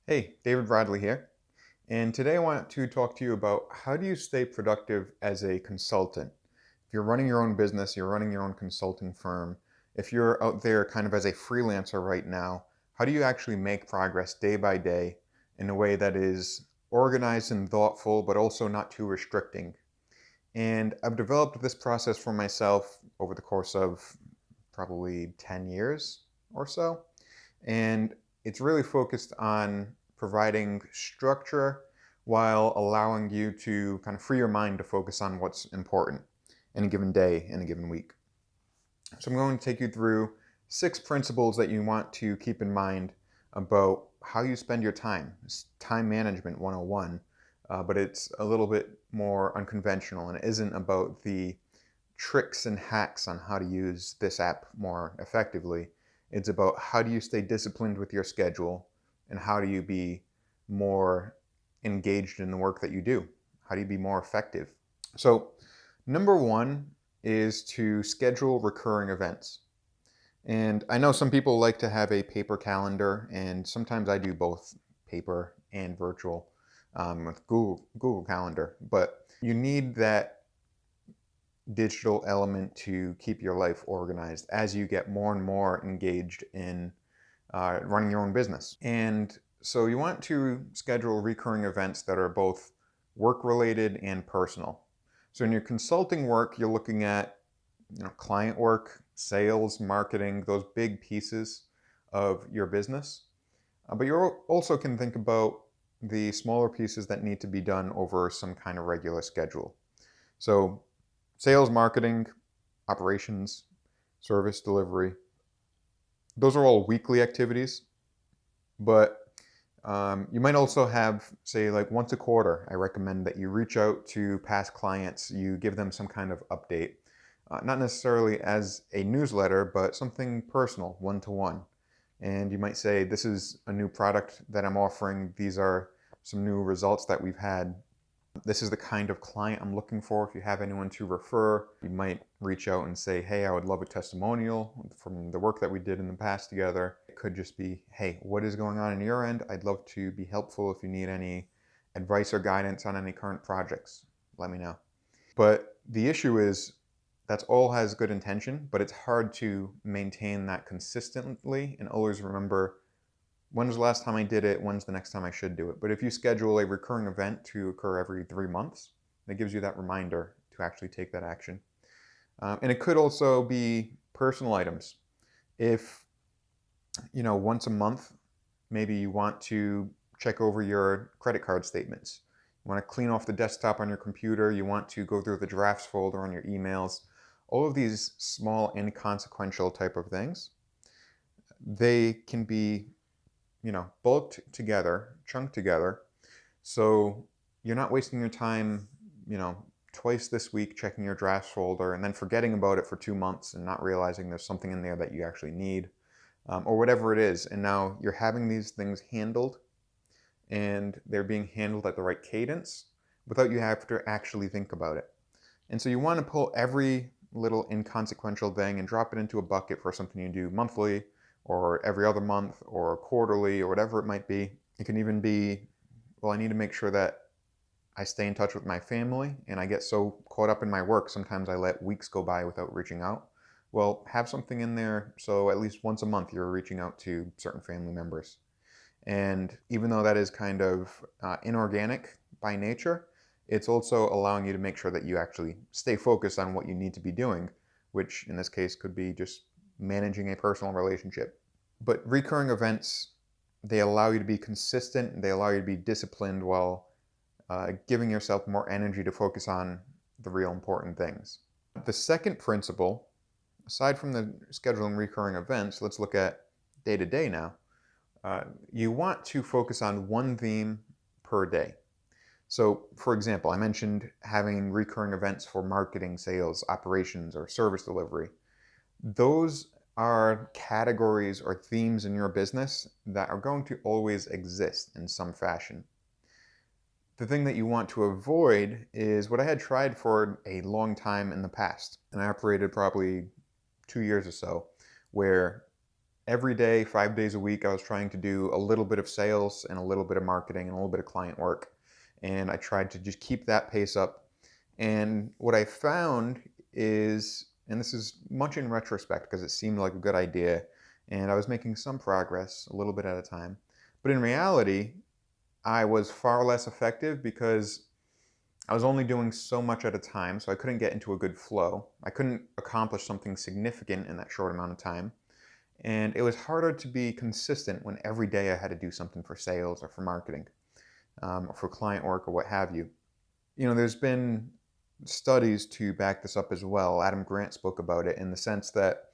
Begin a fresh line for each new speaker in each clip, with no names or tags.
Hey, David Bradley here. And today I want to talk to you about how do you stay productive as a consultant? If you're running your own business, you're running your own consulting firm, if you're out there kind of as a freelancer right now, how do you actually make progress day by day in a way that is organized and thoughtful, but also not too restricting? And I've developed this process for myself over the course of probably 10 years or so. And it's really focused on providing structure while allowing you to kind of free your mind to focus on what's important in a given day, in a given week. So I'm going to take you through 6 principles that you want to keep in mind about how you spend your time. It's time management 101, but it's a little bit more unconventional and it isn't about the tricks and hacks on how to use this app more effectively. It's about how do you stay disciplined with your schedule and how do you be more engaged in the work that you do? How do you be more effective? So, number one is to schedule recurring events. And I know some people like to have a paper calendar, and sometimes I do both paper and virtual with Google Calendar. But you need that digital element to keep your life organized as you get more and more engaged in running your own business. And so you want to schedule recurring events that are both work related and personal. So in your consulting work, you're looking at client work, sales, marketing, those big pieces of your business. But you also can think about the smaller pieces that need to be done over some kind of regular schedule. So sales, marketing, operations, service delivery, those are all weekly activities, but you might also have, say, like once a quarter, I recommend that you reach out to past clients, you give them some kind of update, not necessarily as a newsletter, but something personal, one to one. And you might say, this is a new product that I'm offering. These are some new results that we've had. This is the kind of client I'm looking for. If you have anyone to refer, you might reach out and say, hey, I would love a testimonial from the work that we did in the past together. It could just be, hey, what is going on in your end? I'd love to be helpful. If you need any advice or guidance on any current projects, let me know. But the issue is that's all has good intention, but it's hard to maintain that consistently and always remember when's the last time I did it? When's the next time I should do it? But if you schedule a recurring event to occur every 3 months, it gives you that reminder to actually take that action. And it could also be personal items. If, once a month, maybe you want to check over your credit card statements. You want to clean off the desktop on your computer. You want to go through the drafts folder on your emails. All of these small, inconsequential type of things, they can be bulked together, chunked together. So you're not wasting your time, you know, twice this week checking your drafts folder and then forgetting about it for 2 months and not realizing there's something in there that you actually need, or whatever it is. And now you're having these things handled and they're being handled at the right cadence without you have to actually think about it. And so you want to pull every little inconsequential thing and drop it into a bucket for something you do monthly or every other month or quarterly or whatever it might be. It can even be, well, I need to make sure that I stay in touch with my family, and I get so caught up in my work, sometimes I let weeks go by without reaching out. Well, have something in there so at least once a month you're reaching out to certain family members. And even though that is kind of inorganic by nature, it's also allowing you to make sure that you actually stay focused on what you need to be doing, which in this case could be just managing a personal relationship. But recurring events, they allow you to be consistent, they allow you to be disciplined while giving yourself more energy to focus on the real important things. The second principle, aside from the scheduling recurring events, let's look at day to day now. You want to focus on one theme per day. So, for example, I mentioned having recurring events for marketing, sales, operations, or service delivery. Those are categories or themes in your business that are going to always exist in some fashion. The thing that you want to avoid is what I had tried for a long time in the past, and I operated probably 2 years or so, where every day, 5 days a week, I was trying to do a little bit of sales and a little bit of marketing and a little bit of client work. And I tried to just keep that pace up. And what I found is, and this is much in retrospect because it seemed like a good idea, and I was making some progress a little bit at a time. But in reality, I was far less effective because I was only doing so much at a time, so I couldn't get into a good flow. I couldn't accomplish something significant in that short amount of time. And it was harder to be consistent when every day I had to do something for sales or for marketing, or for client work or what have you. There's been studies to back this up as well. Adam Grant spoke about it in the sense that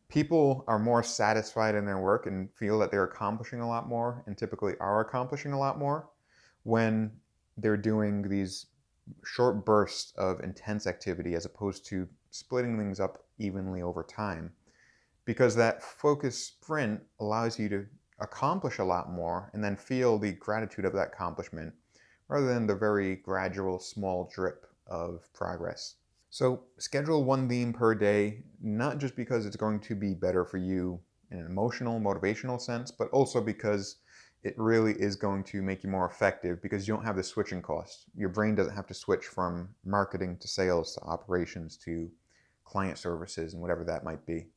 people are more satisfied in their work and feel that they're accomplishing a lot more and typically are accomplishing a lot more when they're doing these short bursts of intense activity as opposed to splitting things up evenly over time, because that focused sprint allows you to accomplish a lot more and then feel the gratitude of that accomplishment rather than the very gradual small drip of progress. So schedule one theme per day, not just because it's going to be better for you in an emotional, motivational sense, but also because it really is going to make you more effective because you don't have the switching costs. Your brain doesn't have to switch from marketing to sales to operations to client services and whatever that might be.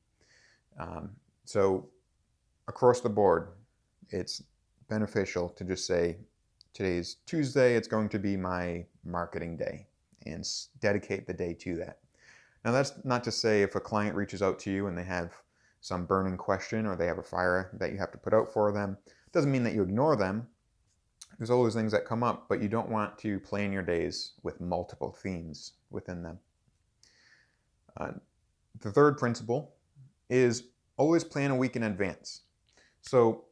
So across the board, it's beneficial to just say, today's Tuesday, it's going to be my marketing day, and dedicate the day to that. Now, that's not to say if a client reaches out to you and they have some burning question or they have a fire that you have to put out for them, it doesn't mean that you ignore them. There's always things that come up, but you don't want to plan your days with multiple themes within them. The third principle is always plan a week in advance. So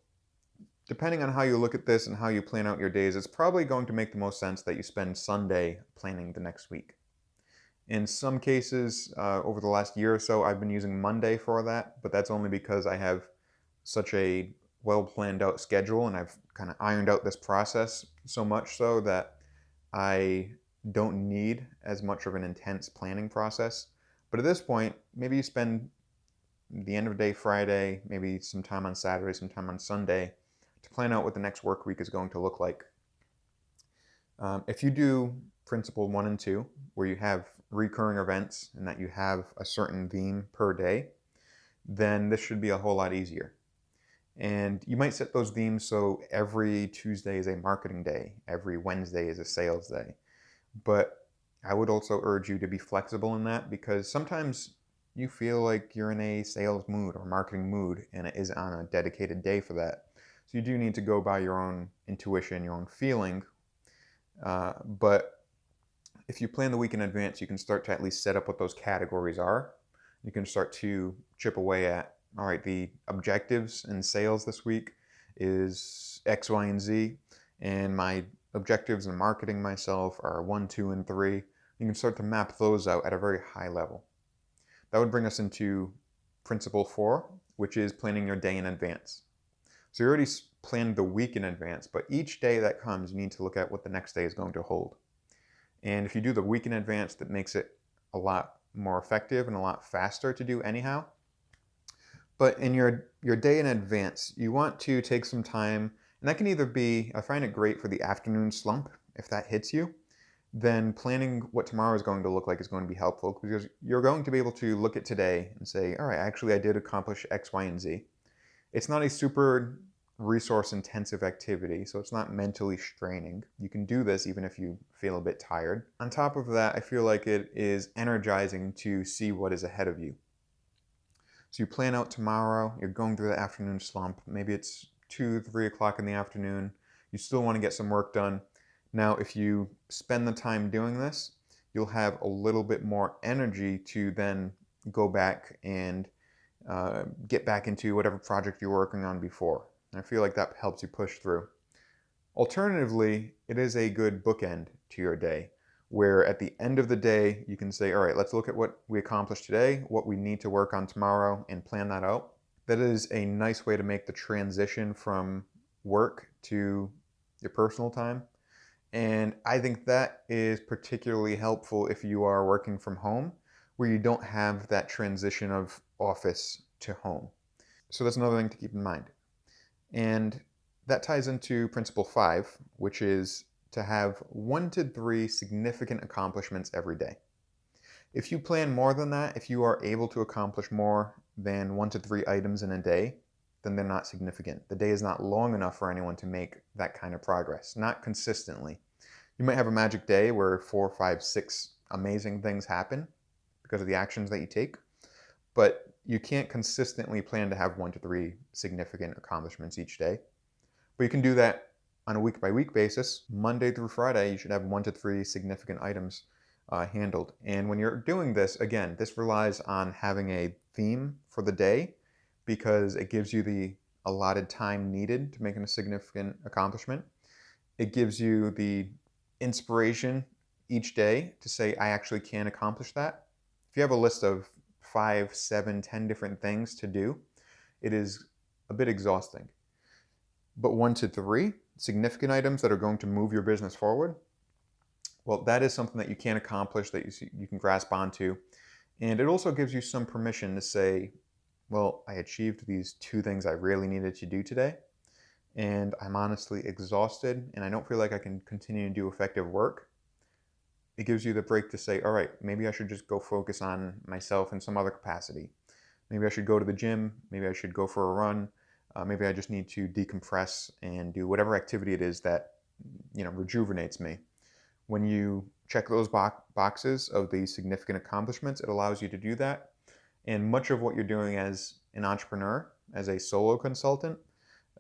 depending on how you look at this and how you plan out your days, it's probably going to make the most sense that you spend Sunday planning the next week. In some cases, over the last year or so, I've been using Monday for that, but that's only because I have such a well planned out schedule and I've kind of ironed out this process so much so that I don't need as much of an intense planning process. But at this point, maybe you spend the end of the day Friday, maybe some time on Saturday, some time on Sunday to plan out what the next work week is going to look like. If you do principle 1 and 2, where you have recurring events and that you have a certain theme per day, then this should be a whole lot easier. And you might set those themes so every Tuesday is a marketing day, every Wednesday is a sales day. But I would also urge you to be flexible in that, because sometimes you feel like you're in a sales mood or marketing mood and it is on a dedicated day for that. So you do need to go by your own intuition, your own feeling. But if you plan the week in advance, you can start to at least set up what those categories are. You can start to chip away at, all right, the objectives in sales this week is X, Y, and Z, and my objectives in marketing myself are 1, 2, and 3. You can start to map those out at a very high level. That would bring us into principle 4, which is planning your day in advance. So you already planned the week in advance, but each day that comes, you need to look at what the next day is going to hold. And if you do the week in advance, that makes it a lot more effective and a lot faster to do anyhow. But in your day in advance, you want to take some time, and that can either be, I find it great for the afternoon slump, if that hits you, then planning what tomorrow is going to look like is going to be helpful, because you're going to be able to look at today and say, all right, actually I did accomplish X, Y, and Z. It's not a super resource intensive activity, so it's not mentally straining. You can do this even if you feel a bit tired. On top of that, I feel like it is energizing to see what is ahead of you. So you plan out tomorrow, you're going through the afternoon slump, maybe it's 2, 3 o'clock in the afternoon, you still want to get some work done. Now, if you spend the time doing this, you'll have a little bit more energy to then go back and get back into whatever project you're working on before. And I feel like that helps you push through. Alternatively, it is a good bookend to your day, where at the end of the day, you can say, all right, let's look at what we accomplished today, what we need to work on tomorrow, and plan that out. That is a nice way to make the transition from work to your personal time. And I think that is particularly helpful if you are working from home, where you don't have that transition of office to home. So that's another thing to keep in mind. And that ties into principle 5, which is to have 1 to 3 significant accomplishments every day. If you plan more than that, if you are able to accomplish more than 1 to 3 items in a day, then they're not significant. The day is not long enough for anyone to make that kind of progress, not consistently. You might have a magic day where 4, 5, 6 amazing things happen because of the actions that you take, but you can't consistently plan to have 1 to 3 significant accomplishments each day. But you can do that on a week by week basis. Monday through Friday, you should have 1 to 3 significant items handled. And when you're doing this, again, this relies on having a theme for the day because it gives you the allotted time needed to make a significant accomplishment. It gives you the inspiration each day to say, I actually can accomplish that. If you have a list of 5, 7, 10 different things to do, it is a bit exhausting. But 1 to 3 significant items that are going to move your business forward, well, that is something that you can accomplish, that you can grasp onto. And it also gives you some permission to say, well, I achieved these 2 things I really needed to do today, and I'm honestly exhausted, and I don't feel like I can continue to do effective work. It gives you the break to say, all right, maybe I should just go focus on myself in some other capacity. Maybe I should go to the gym. Maybe I should go for a run. Maybe I just need to decompress and do whatever activity it is that rejuvenates me. When you check those boxes of the significant accomplishments, it allows you to do that. And much of what you're doing as an entrepreneur, as a solo consultant,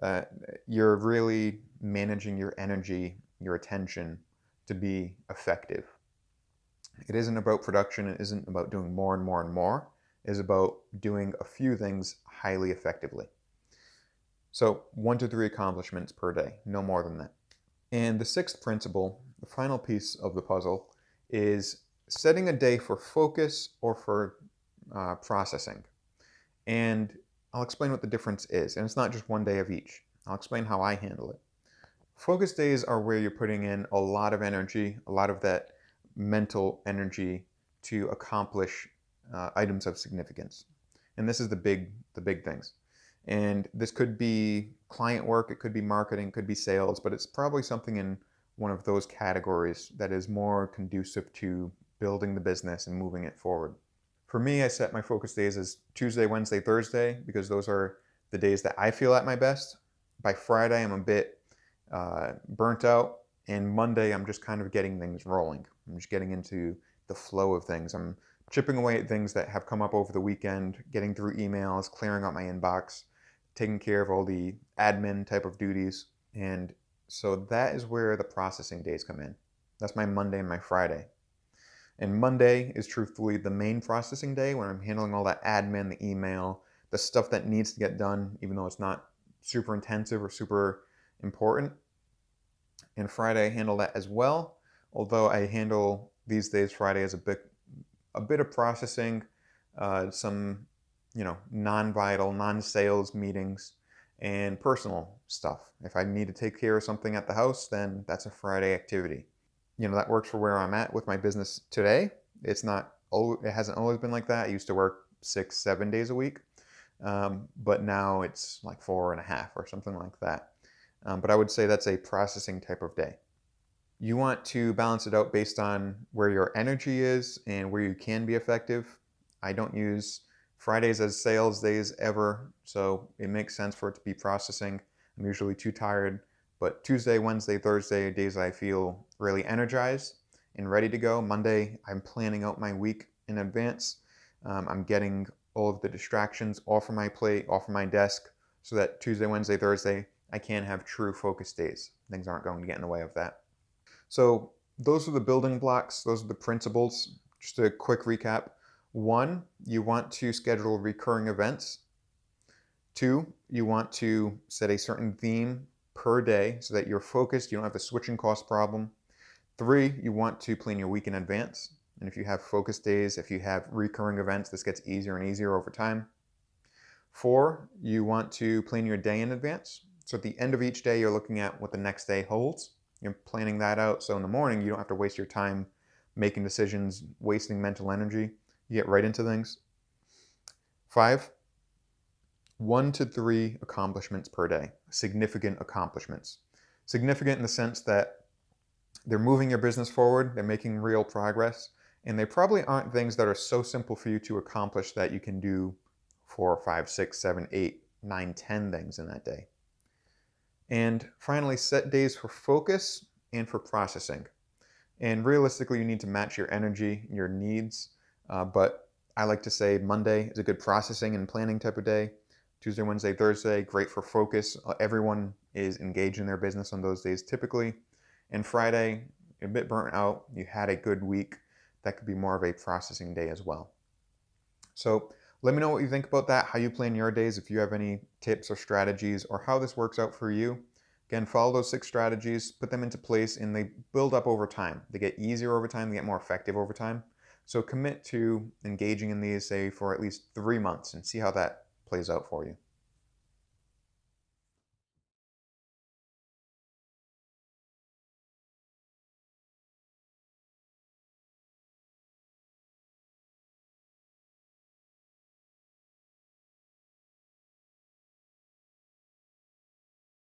uh, you're really managing your energy, your attention to be effective. It isn't about production. It isn't about doing more and more and more. It is about doing a few things highly effectively. So 1 to 3 accomplishments per day, no more than that. And the 6th principle, the final piece of the puzzle, is setting a day for focus or for processing. And I'll explain what the difference is. And it's not just one day of each. I'll explain how I handle it. Focus days are where you're putting in a lot of energy, a lot of that mental energy to accomplish items of significance. And this is the big things. And this could be client work, it could be marketing, it could be sales, but it's probably something in one of those categories that is more conducive to building the business and moving it forward. For me, I set my focus days as Tuesday, Wednesday, Thursday, because those are the days that I feel at my best. By Friday, I'm a bit burnt out, and Monday, I'm just kind of getting things rolling. I'm just getting into the flow of things. I'm chipping away at things that have come up over the weekend, getting through emails, clearing out my inbox, taking care of all the admin type of duties. And so that is where the processing days come in. That's my Monday and my Friday. And Monday is truthfully the main processing day when I'm handling all that admin, the email, the stuff that needs to get done, even though it's not super intensive or super important. And Friday I handle that as well, although I handle these days Friday as a bit of processing, some non-vital, non-sales meetings, and personal stuff. If I need to take care of something at the house, then that's a Friday activity. That works for where I'm at with my business today. It hasn't always been like that. I used to work 6, 7 days a week, but now it's like 4.5 or something like that. But I would say that's a processing type of day. You want to balance it out based on where your energy is and where you can be effective. I don't use Fridays as sales days ever, so it makes sense for it to be processing. I'm usually too tired, but Tuesday, Wednesday, Thursday are days I feel really energized and ready to go. Monday, I'm planning out my week in advance. I'm getting all of the distractions off of my plate, off of my desk, so that Tuesday, Wednesday, Thursday, I can have true focus days. Things aren't going to get in the way of that. So those are the building blocks. Those are the principles. Just a quick recap. 1, you want to schedule recurring events. 2, you want to set a certain theme per day so that you're focused. You don't have the switching cost problem. 3, you want to plan your week in advance. And if you have focus days, if you have recurring events, this gets easier and easier over time. 4, you want to plan your day in advance. So at the end of each day, you're looking at what the next day holds. You're planning that out. So in the morning, you don't have to waste your time making decisions, wasting mental energy. You get right into things. 5, 1 to 3 accomplishments per day, significant accomplishments. Significant in the sense that they're moving your business forward, they're making real progress, and they probably aren't things that are so simple for you to accomplish that you can do 4, 5, 6, 7, 8, 9, 10 things in that day. And finally, set days for focus and for processing. And realistically, you need to match your energy, your needs. But I like to say Monday is a good processing and planning type of day. Tuesday, Wednesday, Thursday, great for focus. Everyone is engaged in their business on those days typically. And Friday, a bit burnt out. You had a good week. That could be more of a processing day as well. So let me know what you think about that, how you plan your days, if you have any tips or strategies, or how this works out for you. Again, follow those 6 strategies, put them into place, and they build up over time. They get easier over time, they get more effective over time. So commit to engaging in these, say, for at least 3 months and see how that plays out for you.